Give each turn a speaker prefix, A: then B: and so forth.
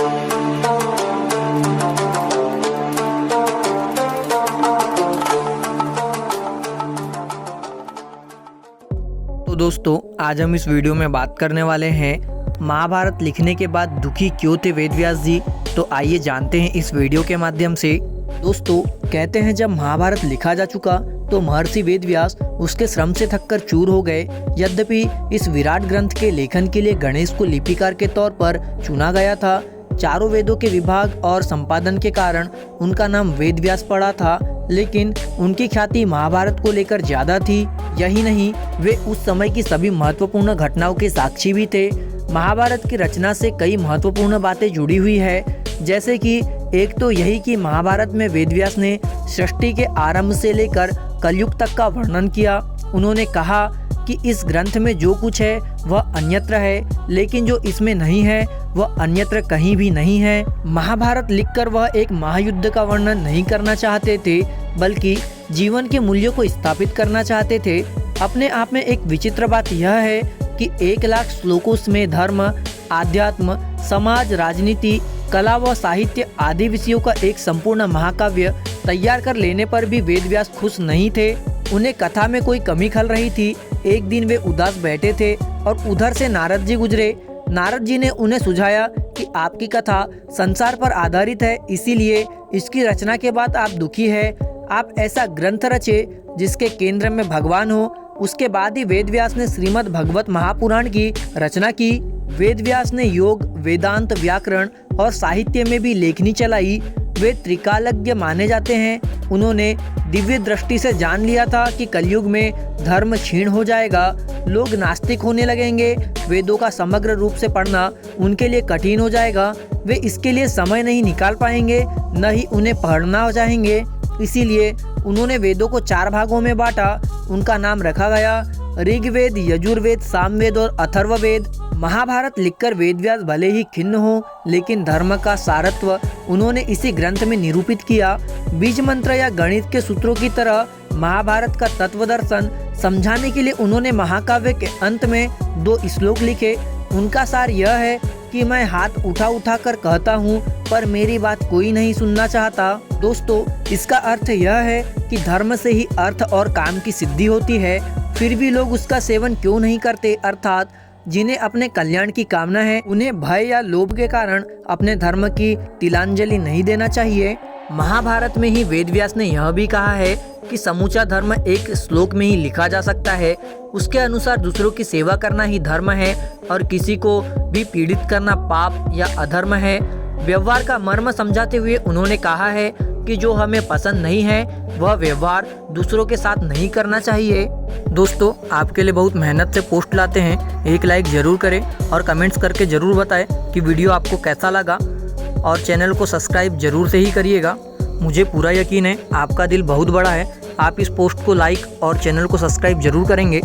A: तो दोस्तों, आज हम इस वीडियो में बात करने वाले हैं महाभारत लिखने के बाद दुखी क्यों थे वेद व्यास जी। तो आइए जानते हैं इस वीडियो के माध्यम से। दोस्तों, कहते हैं जब महाभारत लिखा जा चुका तो महर्षि वेद व्यास उसके श्रम से थककर चूर हो गए। यद्यपि इस विराट ग्रंथ के लेखन के लिए गणेश को लिपिकार के तौर पर चुना गया था। चारों वेदों के विभाग और संपादन के कारण उनका नाम वेद व्यास पड़ा था, लेकिन उनकी ख्याति महाभारत को लेकर ज्यादा थी। यही नहीं, वे उस समय की सभी महत्वपूर्ण घटनाओं के साक्षी भी थे। महाभारत की रचना से कई महत्वपूर्ण बातें जुड़ी हुई है, जैसे कि एक तो यही कि महाभारत में वेद व्यास ने सृष्टि के आरंभ से लेकर कलयुग तक का वर्णन किया। उन्होंने कहा कि इस ग्रंथ में जो कुछ है वह अन्यत्र है, लेकिन जो इसमें नहीं है वह अन्यत्र कहीं भी नहीं है। महाभारत लिखकर वह एक महायुद्ध का वर्णन नहीं करना चाहते थे, बल्कि जीवन के मूल्यों को स्थापित करना चाहते थे। अपने आप में एक विचित्र बात यह है कि 1,00,000 श्लोकों में धर्म, आध्यात्म, समाज, राजनीति, कला व साहित्य आदि विषयों का एक संपूर्ण महाकाव्य तैयार कर लेने पर भी वेद व्यास खुश नहीं थे। उन्हें कथा में कोई कमी खल रही थी। एक दिन वे उदास बैठे थे और उधर से नारद जी गुजरे। नारद जी ने उन्हें सुझाया कि आपकी कथा संसार पर आधारित है, इसीलिए इसकी रचना के बाद आप दुखी है। आप ऐसा ग्रंथ रचे जिसके केंद्र में भगवान हो। उसके बाद ही वेद व्यास ने श्रीमद् भगवत महापुराण की रचना की। वेद व्यास ने योग, वेदांत, व्याकरण और साहित्य में भी लेखनी चलाई। वे त्रिकालज्ञ माने जाते हैं। उन्होंने दिव्य दृष्टि से जान लिया था कि कलयुग में धर्म क्षीण हो जाएगा, लोग नास्तिक होने लगेंगे, वेदों का समग्र रूप से पढ़ना उनके लिए कठिन हो जाएगा, वे इसके लिए समय नहीं निकाल पाएंगे, न ही उन्हें पढ़ना चाहेंगे। इसीलिए उन्होंने वेदों को 4 भागों में बांटा। उनका नाम रखा गया ऋग्वेद, यजुर्वेद, सामवेद और अथर्ववेद। महाभारत लिखकर वेद व्यास भले ही खिन्न हो, लेकिन धर्म का सारत्व उन्होंने इसी ग्रंथ में निरूपित किया। बीज मंत्र या गणित के सूत्रों की तरह महाभारत का तत्व दर्शन समझाने के लिए उन्होंने महाकाव्य के अंत में 2 श्लोक लिखे। उनका सार यह है कि मैं हाथ उठा कर कहता हूँ, पर मेरी बात कोई नहीं सुनना चाहता। दोस्तों, इसका अर्थ यह है कि धर्म से ही अर्थ और काम की सिद्धि होती है, फिर भी लोग उसका सेवन क्यों नहीं करते। अर्थात जिन्हें अपने कल्याण की कामना है, उन्हें भय या लोभ के कारण अपने धर्म की तिलांजलि नहीं देना चाहिए। महाभारत में ही वेद व्यास ने यह भी कहा है कि समूचा धर्म एक श्लोक में ही लिखा जा सकता है। उसके अनुसार दूसरों की सेवा करना ही धर्म है और किसी को भी पीड़ित करना पाप या अधर्म है। व्यवहार का मर्म समझाते हुए उन्होंने कहा है कि जो हमें पसंद नहीं है वह व्यवहार दूसरों के साथ नहीं करना चाहिए। दोस्तों, आपके लिए बहुत मेहनत से पोस्ट लाते हैं। एक लाइक जरूर करें और कमेंट्स करके जरूर बताएं कि वीडियो आपको कैसा लगा, और चैनल को सब्सक्राइब जरूर से ही करिएगा। मुझे पूरा यकीन है आपका दिल बहुत बड़ा है, आप इस पोस्ट को लाइक और चैनल को सब्सक्राइब जरूर करेंगे।